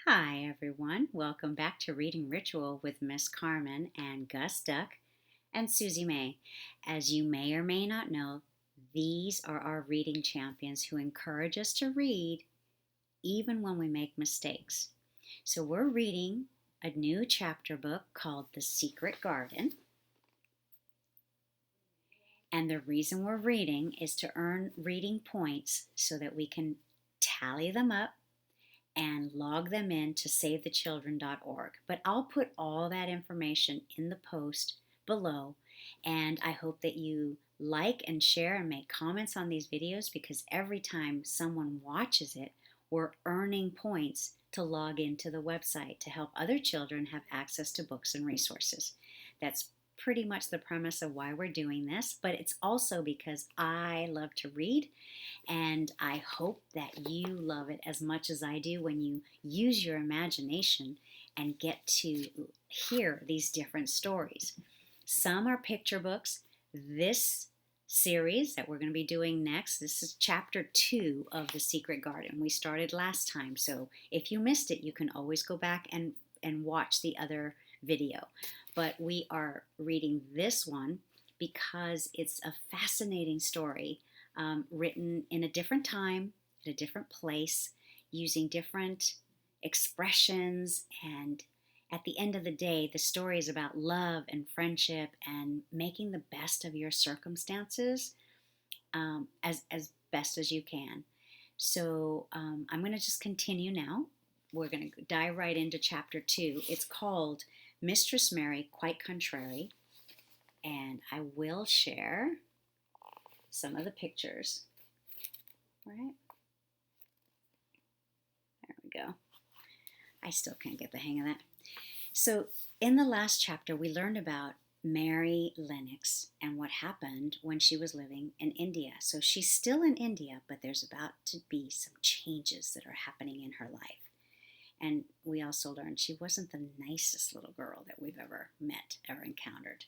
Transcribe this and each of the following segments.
Hi, everyone. Welcome back to Reading Ritual with Miss Carmen and Gus Duck and Susie May. As you may or may not know, these are our reading champions who encourage us to read even when we make mistakes. So, we're reading a new chapter book called The Secret Garden. And the reason we're reading is to earn reading points so that we can tally them up and log them in to savethechildren.org. But I'll put all that information in the post below, and I hope that you like and share and make comments on these videos, because every time someone watches it, we're earning points to log into the website to help other children have access to books and resources. That's pretty much the premise of why we're doing this, but it's also because I love to read, and I hope that you love it as much as I do when you use your imagination and get to hear these different stories. Some are picture books. This series that we're going to be doing next, this is chapter 2 of The Secret Garden. We started last time, so if you missed it, you can always go back and watch the other video. But we are reading this one because it's a fascinating story, written in a different time, at a different place, using different expressions. And at the end of the day, the story is about love and friendship and making the best of your circumstances, as best as you can. So I'm going to just continue now. We're going to dive right into chapter 2. It's called Mistress Mary, Quite Contrary. And I will share some of the pictures. Right? There we go. I still can't get the hang of that. So in the last chapter, we learned about Mary Lennox and what happened when she was living in India. So she's still in India, but there's about to be some changes that are happening in her life. And we also learned she wasn't the nicest little girl that we've ever met or encountered.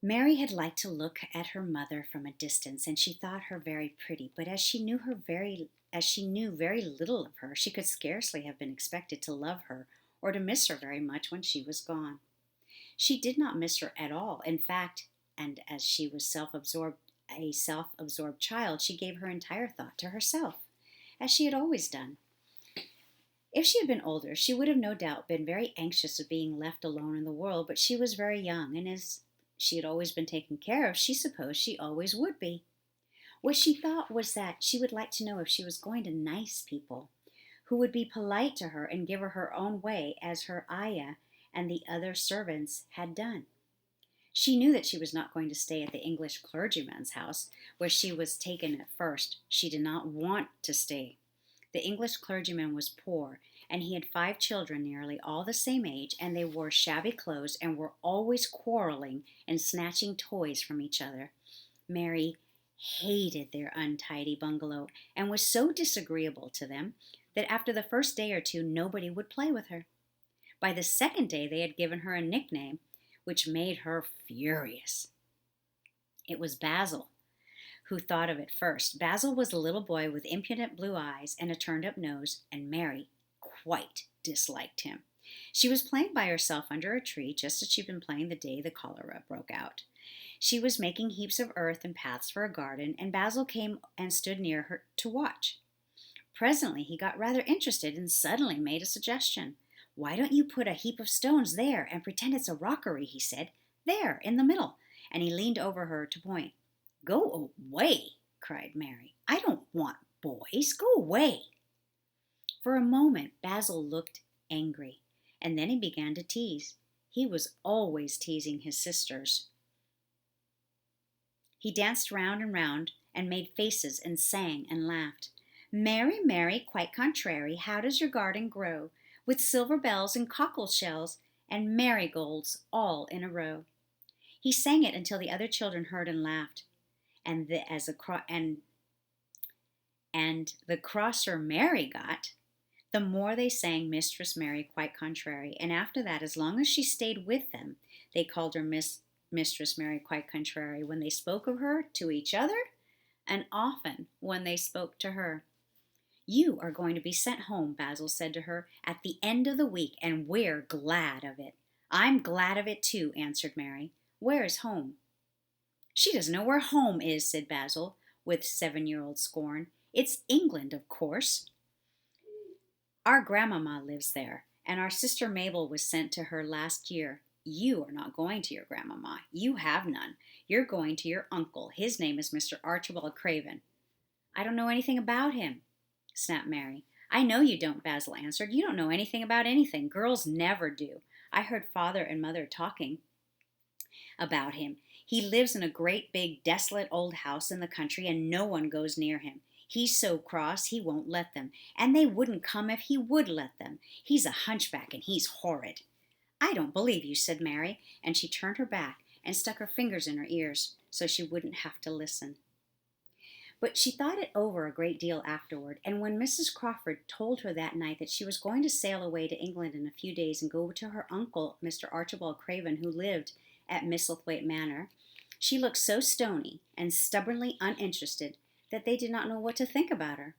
Mary had liked to look at her mother from a distance, and she thought her very pretty, but as she knew very little of her, she could scarcely have been expected to love her or to miss her very much when she was gone. She did not miss her at all. In fact, and as she was a self-absorbed child, she gave her entire thought to herself, as she had always done. If she had been older, she would have no doubt been very anxious of being left alone in the world, but she was very young, and as she had always been taken care of, she supposed she always would be. What she thought was that she would like to know if she was going to nice people, who would be polite to her and give her her own way, as her ayah and the other servants had done. She knew that she was not going to stay at the English clergyman's house, where she was taken at first. She did not want to stay. The English clergyman was poor, and he had 5 children nearly all the same age, and they wore shabby clothes and were always quarreling and snatching toys from each other. Mary hated their untidy bungalow and was so disagreeable to them that after the first day or two nobody would play with her. By the second day they had given her a nickname which made her furious. It was Basil who thought of it first. Basil was a little boy with impudent blue eyes and a turned-up nose, and Mary quite disliked him. She was playing by herself under a tree, just as she'd been playing the day the cholera broke out. She was making heaps of earth and paths for a garden, and Basil came and stood near her to watch. Presently he got rather interested and suddenly made a suggestion. "Why don't you put a heap of stones there and pretend it's a rockery?" he said. "There, in the middle." And he leaned over her to point. "Go away," cried Mary. "I don't want boys. Go away." For a moment Basil looked angry, and then he began to tease. He was always teasing his sisters. He danced round and round and made faces and sang and laughed. "Mary, Mary, quite contrary, how does your garden grow, with silver bells and cockle shells and marigolds all in a row?" He sang it until the other children heard and laughed. And the crosser Mary got, the more they sang Mistress Mary, Quite Contrary. And after that, as long as she stayed with them, they called her Mistress Mary, Quite Contrary, when they spoke of her to each other, and often when they spoke to her. "You are going to be sent home," Basil said to her, "at the end of the week, and we're glad of it." "I'm glad of it too," answered Mary. "Where is home?" "She doesn't know where home is," said Basil, with 7-year-old scorn. "It's England, of course. Our grandmamma lives there, and our sister Mabel was sent to her last year. You are not going to your grandmamma. You have none. You're going to your uncle. His name is Mr. Archibald Craven." "I don't know anything about him," snapped Mary. "I know you don't," Basil answered. "You don't know anything about anything. Girls never do. I heard father and mother talking about him. He lives in a great big desolate old house in the country, and no one goes near him. He's so cross he won't let them, and they wouldn't come if he would let them. He's a hunchback, and he's horrid." "I don't believe you," said Mary, and she turned her back and stuck her fingers in her ears so she wouldn't have to listen. But she thought it over a great deal afterward, and when Mrs. Crawford told her that night that she was going to sail away to England in a few days and go to her uncle, Mr. Archibald Craven, who lived at Misselthwaite Manor, she looked so stony and stubbornly uninterested that they did not know what to think about her.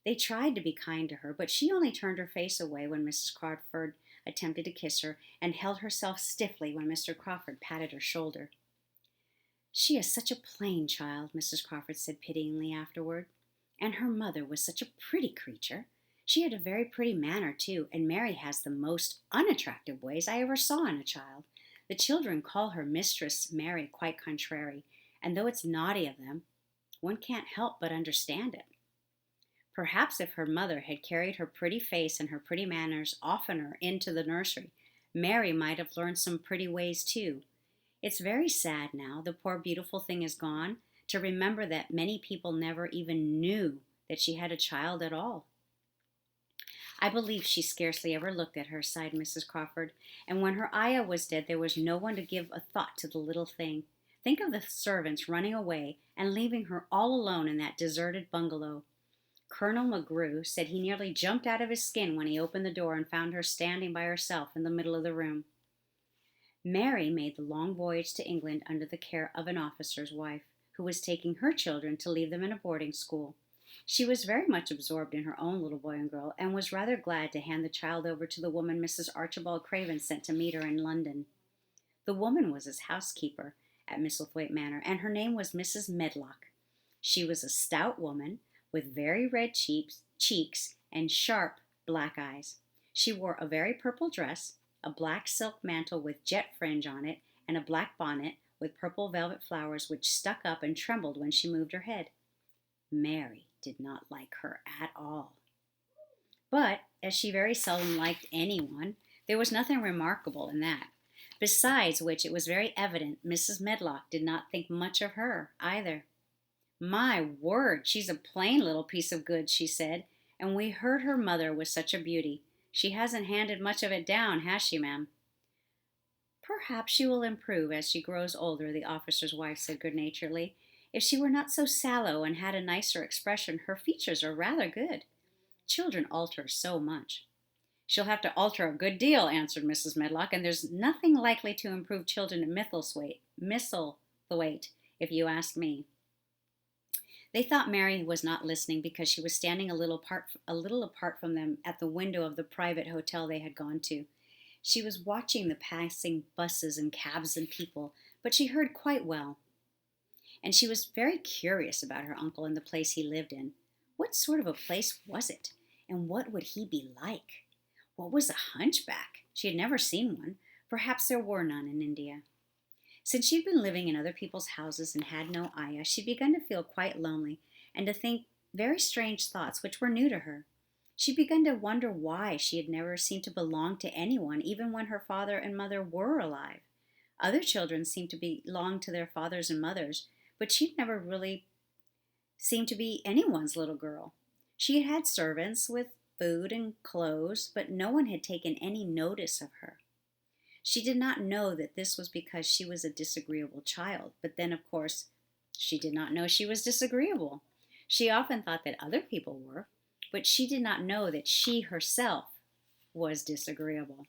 They tried to be kind to her, but she only turned her face away when Mrs. Crawford attempted to kiss her, and held herself stiffly when Mr. Crawford patted her shoulder. "She is such a plain child," Mrs. Crawford said pityingly afterward. "And her mother was such a pretty creature. She had a very pretty manner, too, and Mary has the most unattractive ways I ever saw in a child. The children call her Mistress Mary quite contrary, and though it's naughty of them, one can't help but understand it. Perhaps if her mother had carried her pretty face and her pretty manners oftener into the nursery, Mary might have learned some pretty ways, too. It's very sad now the poor beautiful thing is gone, to remember that many people never even knew that she had a child at all." "I believe she scarcely ever looked at her," sighed Mrs. Crawford. "And when her ayah was dead, there was no one to give a thought to the little thing. Think of the servants running away and leaving her all alone in that deserted bungalow. Colonel McGrew said he nearly jumped out of his skin when he opened the door and found her standing by herself in the middle of the room." Mary made the long voyage to England under the care of an officer's wife, who was taking her children to leave them in a boarding school. She was very much absorbed in her own little boy and girl, and was rather glad to hand the child over to the woman Mrs. Archibald Craven sent to meet her in London. The woman was his housekeeper at Misselthwaite Manor, and her name was Mrs. Medlock. She was a stout woman with very red cheeks and sharp black eyes. She wore a very purple dress, a black silk mantle with jet fringe on it, and a black bonnet with purple velvet flowers which stuck up and trembled when she moved her head. Mary did not like her at all. But, as she very seldom liked anyone, there was nothing remarkable in that. Besides which, it was very evident Mrs. Medlock did not think much of her either. "My word, she's a plain little piece of goods," she said, "and we heard her mother was such a beauty. She hasn't handed much of it down, has she, ma'am?" "Perhaps she will improve as she grows older," the officer's wife said good-naturedly. "If she were not so sallow and had a nicer expression, her features are rather good. Children alter so much." "She'll have to alter a good deal," answered Mrs. Medlock, "and there's nothing likely to improve children at Misselthwaite, if you ask me." They thought Mary was not listening because she was standing a little apart from them at the window of the private hotel they had gone to. She was watching the passing buses and cabs and people, but she heard quite well. And she was very curious about her uncle and the place he lived in. What sort of a place was it? And what would he be like? What was a hunchback? She had never seen one. Perhaps there were none in India. Since she'd been living in other people's houses and had no ayah, she'd begun to feel quite lonely and to think very strange thoughts which were new to her. She'd begun to wonder why she had never seemed to belong to anyone, even when her father and mother were alive. Other children seemed to belong to their fathers and mothers, but she'd never really seemed to be anyone's little girl. She had had servants with food and clothes, but no one had taken any notice of her. She did not know that this was because she was a disagreeable child, but then, of course, she did not know she was disagreeable. She often thought that other people were, but she did not know that she herself was disagreeable.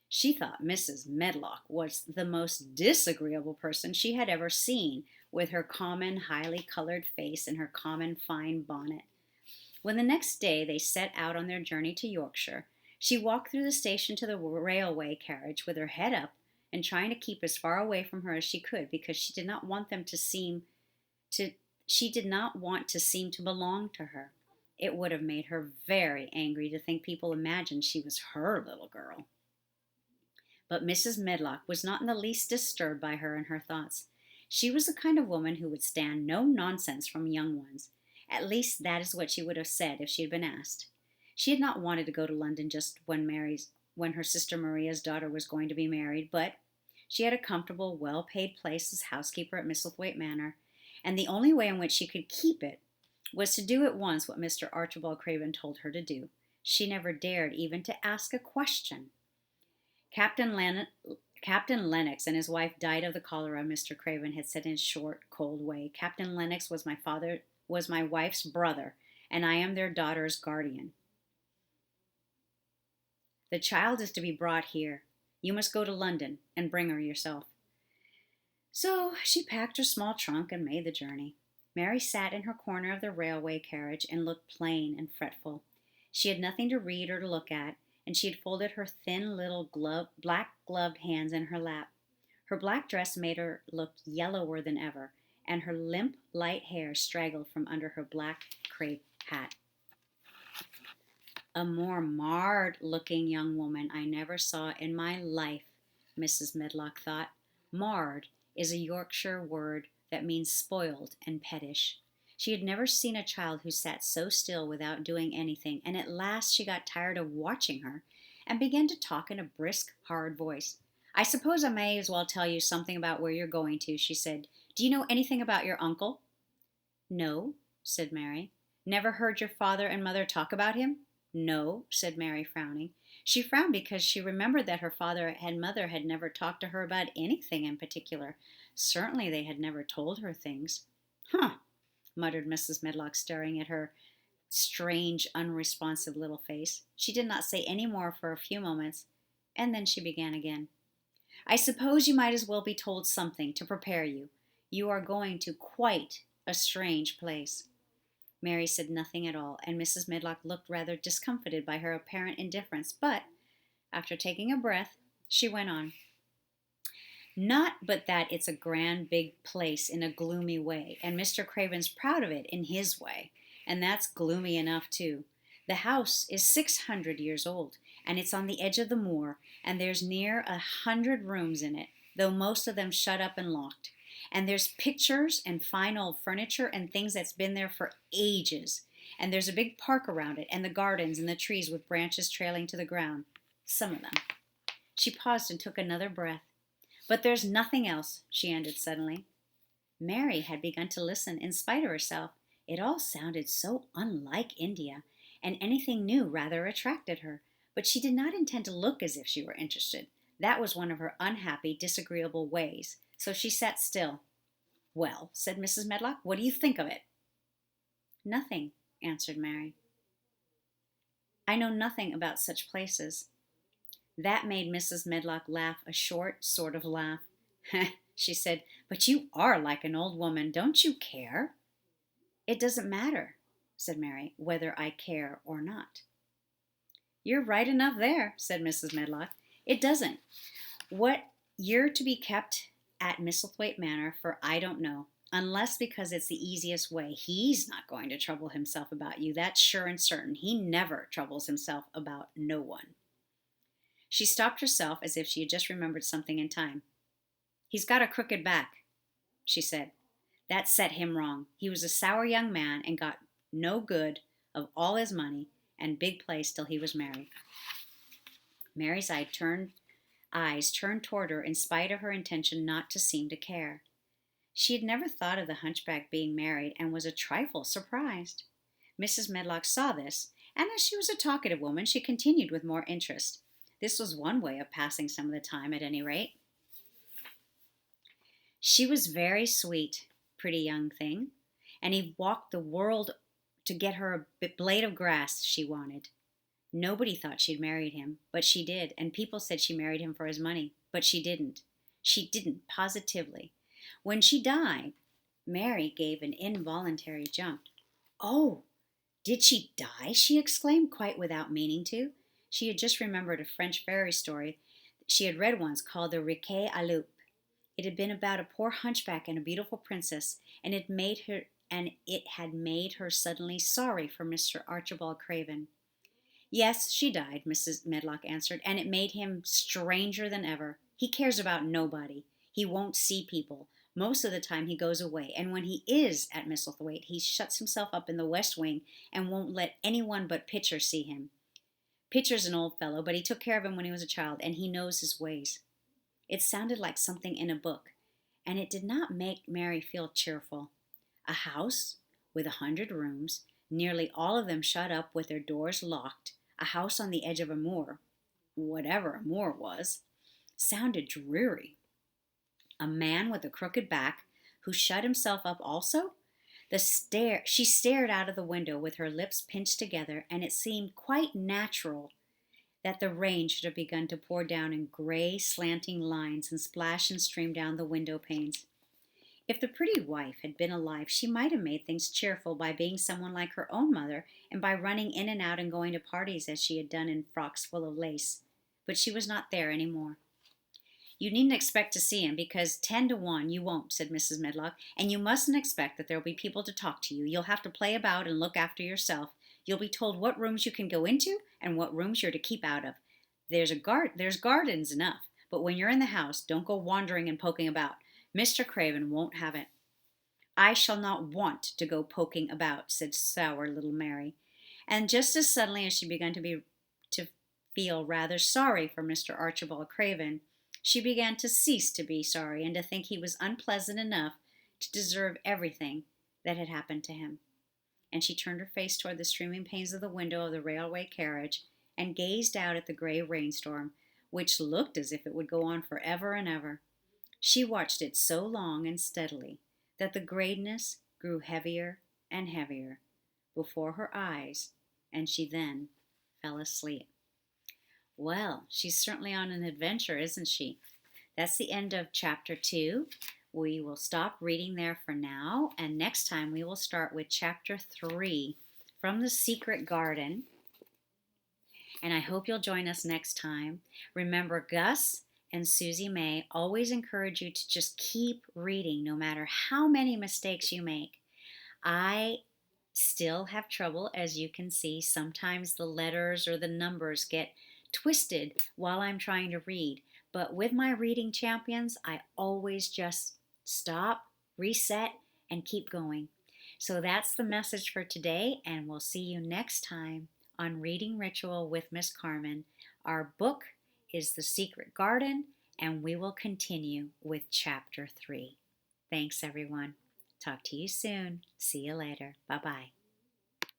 She thought Mrs. Medlock was the most disagreeable person she had ever seen, with her common, highly colored face and her common, fine bonnet. When the next day they set out on their journey to Yorkshire, she walked through the station to the railway carriage with her head up and trying to keep as far away from her as she could because she did not want them to seem to she did not want to seem to belong to her. It would have made her very angry to think people imagined she was her little girl. But Mrs. Medlock was not in the least disturbed by her and her thoughts. She was the kind of woman who would stand no nonsense from young ones. At least that is what she would have said if she had been asked. She had not wanted to go to London just when her sister Maria's daughter was going to be married, but she had a comfortable, well-paid place as housekeeper at Misselthwaite Manor, and the only way in which she could keep it was to do at once what Mr. Archibald Craven told her to do. She never dared even to ask a question. Captain Lennox and his wife died of the cholera, Mr. Craven had said in his short, cold way. Captain Lennox was my wife's brother, and I am their daughter's guardian. The child is to be brought here. You must go to London and bring her yourself. So she packed her small trunk and made the journey. Mary sat in her corner of the railway carriage and looked plain and fretful. She had nothing to read or to look at, and she had folded her thin little black-gloved hands in her lap. Her black dress made her look yellower than ever, and her limp, light hair straggled from under her black crape hat. A more marred-looking young woman I never saw in my life, Mrs. Medlock thought. Marred is a Yorkshire word that means spoiled and pettish. She had never seen a child who sat so still without doing anything, and at last she got tired of watching her and began to talk in a brisk, hard voice. I suppose I may as well tell you something about where you're going to, she said. Do you know anything about your uncle? No, said Mary. Never heard your father and mother talk about him? No, said Mary, frowning. She frowned because she remembered that her father and mother had never talked to her about anything in particular. Certainly they had never told her things. Huh, muttered Mrs. Medlock, staring at her strange, unresponsive little face. She did not say any more for a few moments, and then she began again. I suppose you might as well be told something to prepare you. You are going to quite a strange place. Mary said nothing at all, and Mrs. Medlock looked rather discomfited by her apparent indifference, but, after taking a breath, she went on. Not but that it's a grand big place in a gloomy way, and Mr. Craven's proud of it in his way, and that's gloomy enough too. The house is 600 years old, and it's on the edge of the moor, and there's near 100 rooms in it, though most of them shut up and locked. And there's pictures and fine old furniture and things that's been there for ages. And there's a big park around it, and the gardens and the trees with branches trailing to the ground. Some of them. She paused and took another breath. But there's nothing else, she ended suddenly. Mary had begun to listen in spite of herself. It all sounded so unlike India, and anything new rather attracted her. But she did not intend to look as if she were interested. That was one of her unhappy, disagreeable ways. So she sat still. Well, said Mrs. Medlock, what do you think of it? Nothing, answered Mary. I know nothing about such places. That made Mrs. Medlock laugh a short sort of laugh. She said, but you are like an old woman. Don't you care? It doesn't matter, said Mary, whether I care or not. You're right enough there, said Mrs. Medlock. It doesn't. What you're to be kept at Misselthwaite Manor for I don't know, unless because it's the easiest way. He's not going to trouble himself about you, that's sure and certain. He never troubles himself about no one. She stopped herself as if she had just remembered something in time. He's got a crooked back, she said. That set him wrong. He was a sour young man and got no good of all his money and big place till he was married. Mary's eyes turned toward her in spite of her intention not to seem to care. She had never thought of the hunchback being married and was a trifle surprised. Mrs. Medlock saw this, and as she was a talkative woman, she continued with more interest. This was one way of passing some of the time, at any rate. She was very sweet, pretty young thing, and he walked the world to get her a blade of grass she wanted. Nobody thought she'd married him, but she did, and people said she married him for his money, but she didn't. She didn't, positively. When she died, Mary gave an involuntary jump. Oh, Did she die? She exclaimed, quite without meaning to. She had just remembered a French fairy story she had read once called the Riquet à Loup. It had been about a poor hunchback and a beautiful princess, and it had made her suddenly sorry for Mr. Archibald Craven. Yes, she died, Mrs. Medlock answered, and it made him stranger than ever. He cares about nobody. He won't see people. Most of the time he goes away, and when he is at Misselthwaite, he shuts himself up in the west wing and won't let anyone but Pitcher see him. Pitcher's an old fellow, but he took care of him when he was a child, and he knows his ways. It sounded like something in a book, and it did not make Mary feel cheerful. A house with 100 rooms, nearly all of them shut up with their doors locked, a house on the edge of a moor, whatever a moor was, sounded dreary. A man with a crooked back who shut himself up also? She stared out of the window with her lips pinched together, and it seemed quite natural that the rain should have begun to pour down in gray, slanting lines and splash and stream down the window panes. If the pretty wife had been alive, she might have made things cheerful by being someone like her own mother and by running in and out and going to parties as she had done in frocks full of lace. But she was not there any more. You needn't expect to see him, because 10 to 1 you won't, said Mrs. Medlock, and you mustn't expect that there'll be people to talk to you. You'll have to play about and look after yourself. You'll be told what rooms you can go into and what rooms you're to keep out of. There's gardens enough, but when you're in the house, don't go wandering and poking about. Mr. Craven won't have it. I shall not want to go poking about, said sour little Mary. And just as suddenly as she began to feel rather sorry for Mr. Archibald Craven, she began to cease to be sorry and to think he was unpleasant enough to deserve everything that had happened to him. And she turned her face toward the streaming panes of the window of the railway carriage and gazed out at the gray rainstorm, which looked as if it would go on forever and ever. She watched it so long and steadily that the grayness grew heavier and heavier before her eyes, and she then fell asleep. Well, she's certainly on an adventure, isn't she? That's the end of chapter 2. We will stop reading there for now, and next time we will start with chapter 3, From the Secret Garden. And I hope you'll join us next time. Remember, Gus and Susie May always encourage you to just keep reading no matter how many mistakes you make. I still have trouble, as you can see. Sometimes the letters or the numbers get twisted while I'm trying to read. But with my reading champions, I always just stop, reset, and keep going. So that's the message for today, and we'll see you next time on Reading Ritual with Miss Carmen. Our book is The Secret Garden, and we will continue with chapter 3. Thanks, everyone. Talk to you soon. See you later. Bye-bye.